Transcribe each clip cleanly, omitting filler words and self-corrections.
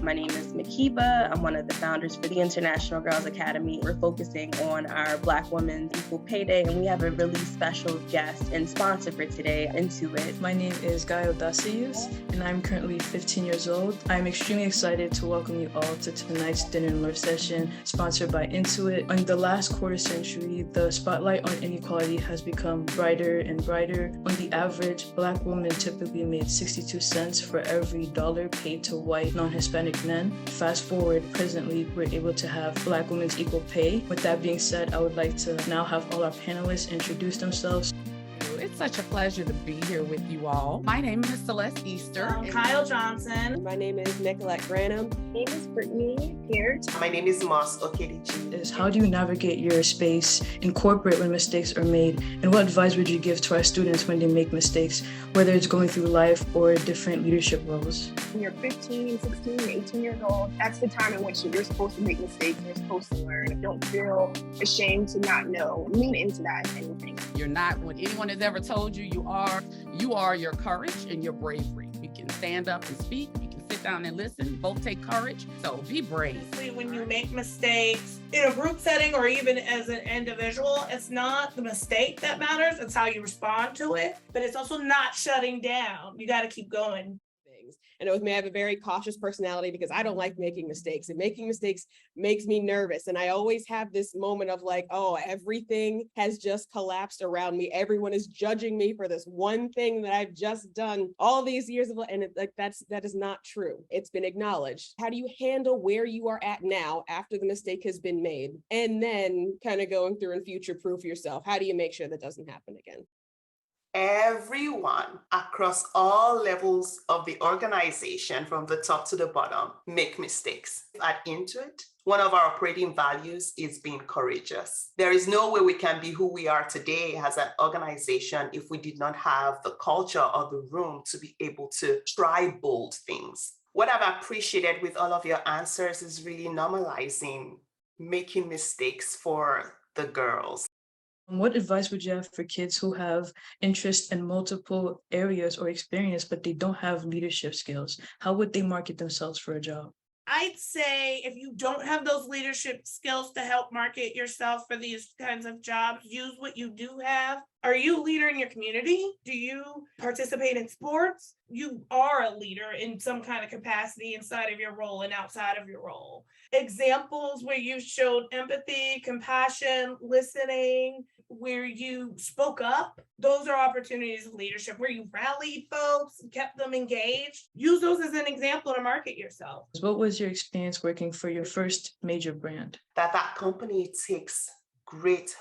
My name is Makiba. I'm one of the founders for the International Girls Academy. We're focusing on our Black women's equal payday, and we have a really special guest and sponsor for today, Intuit. My name is Gaio Dasius, and I'm currently 15 years old. I'm extremely excited to welcome you all to tonight's dinner and lunch session sponsored by Intuit. In the last quarter century, the spotlight on inequality has become brighter and brighter. On the average, Black women typically made 62 cents for every dollar paid to white non-Hispanic men. Fast forward, presently, we're able to have Black women's equal pay. With that being said, I would like to now have all our panelists introduce themselves. It's such a pleasure to be here with you all. My name is Celeste Easter. Kyle Johnson. My name is Nicolette Granum. My name is Brittany Peart. My name is Moss Okedichi. Is how do you navigate your space in corporate when mistakes are made? And what advice would you give to our students when they make mistakes, whether it's going through life or different leadership roles? When you're 15, 16, 18 years old, that's the time in which you're supposed to make mistakes, you're supposed to learn. Don't feel ashamed to not know. Lean into that, if anything. You're not what anyone has ever told you you are. You are your courage and your bravery. You can stand up and speak. You can sit down and listen. Both take courage. So be brave. When you make mistakes in a group setting or even as an individual, it's not the mistake that matters. It's how you respond to it. But it's also not shutting down. You got to keep going. And with me, I have a very cautious personality because I don't like making mistakes, and making mistakes makes me nervous. And I always have this moment of like, oh, everything has just collapsed around me. Everyone is judging me for this one thing that I've just done all these years of, and that is not true. It's been acknowledged. How do you handle where you are at now after the mistake has been made, and then kind of going through and future-proof yourself? How do you make sure that doesn't happen again? Everyone across all levels of the organization, from the top to the bottom, make mistakes. At Intuit, one of our operating values is being courageous. There is no way we can be who we are today as an organization if we did not have the culture or the room to be able to try bold things. What I've appreciated with all of your answers is really normalizing making mistakes for the girls. What advice would you have for kids who have interest in multiple areas or experience, but they don't have leadership skills? How would they market themselves for a job? I'd say if you don't have those leadership skills to help market yourself for these kinds of jobs, use what you do have. Are you a leader in your community? Do you participate in sports? You are a leader in some kind of capacity inside of your role and outside of your role. Examples where you showed empathy, compassion, listening, where you spoke up, those are opportunities of leadership. Where you rallied folks, kept them engaged. Use those as an example to market yourself. What was your experience working for your first major brand? That company takes great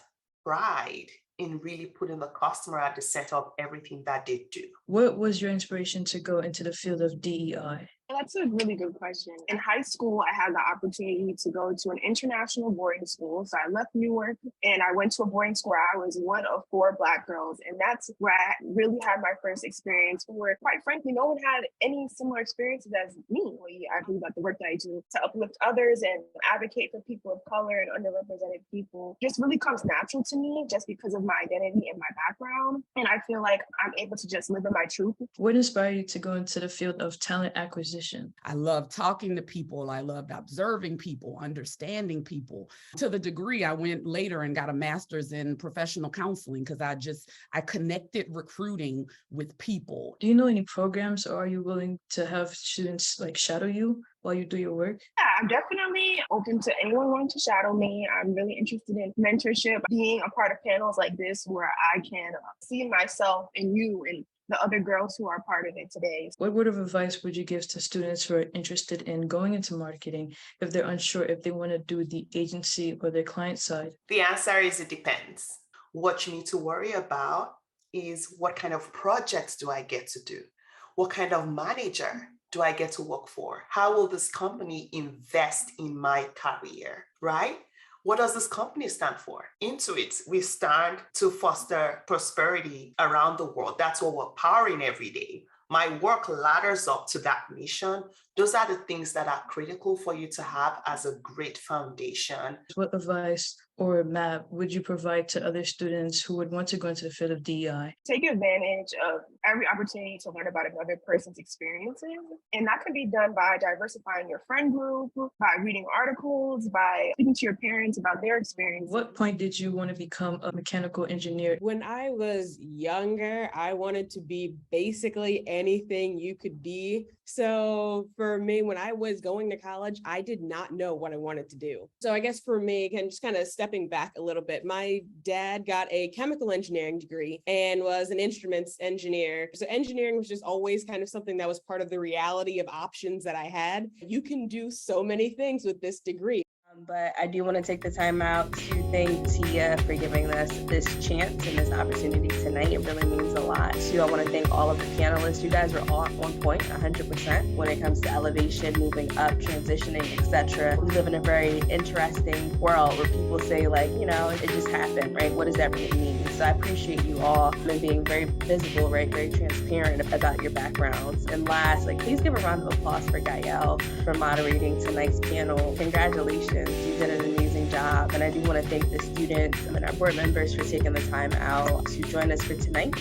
pride in really putting the customer at the center of everything that they do. What was your inspiration to go into the field of DEI? That's a really good question. In high school, I had the opportunity to go to an international boarding school. So I left Newark and I went to a boarding school where I was one of 4 Black girls. And that's where I really had my first experience where, quite frankly, no one had any similar experiences as me. I think about the work that I do to uplift others and advocate for people of color and underrepresented people just really comes natural to me just because of my identity and my background. And I feel like I'm able to just live in my truth. What inspired you to go into the field of talent acquisition? I love talking to people. I loved observing people, understanding people. To the degree I went later and got a master's in professional counseling because I connected recruiting with people. Do you know any programs, or are you willing to have students like shadow you while you do your work? Yeah, I'm definitely open to anyone wanting to shadow me. I'm really interested in mentorship, being a part of panels like this where I can see myself and you and the other girls who are part of it today. What word of advice would you give to students who are interested in going into marketing if they're unsure if they want to do the agency or their client side? The answer is it depends. What you need to worry about is what kind of projects do I get to do? What kind of manager do I get to work for? How will this company invest in my career, right? What does this company stand for? Intuit, we stand to foster prosperity around the world. That's what we're powering every day. My work ladders up to that mission. Those are the things that are critical for you to have as a great foundation. What advice or map would you provide to other students who would want to go into the field of DEI? Take advantage of every opportunity to learn about another person's experiences. And that can be done by diversifying your friend group, by reading articles, by speaking to your parents about their experience. What point did you want to become a mechanical engineer? When I was younger, I wanted to be basically anything you could be. So for me, when I was going to college, I did not know what I wanted to do. So I guess for me, just kind of stepping back a little bit, my dad got a chemical engineering degree and was an instruments engineer. So engineering was just always kind of something that was part of the reality of options that I had. You can do so many things with this degree. But I do want to take the time out to thank Tia for giving us this chance and this opportunity tonight. It really means a lot. Too, I want to thank all of the panelists. You guys are all on point 100% when it comes to elevation, moving up, transitioning, etc. We live in a very interesting world where people say like, you know, it just happened, right? What does that really mean? So I appreciate you all and being very visible, right? Very transparent about your backgrounds. And last, like, please give a round of applause for Gael for moderating tonight's panel. Congratulations. You did an amazing job. And I do want to thank the students and our board members for taking the time out to join us for tonight.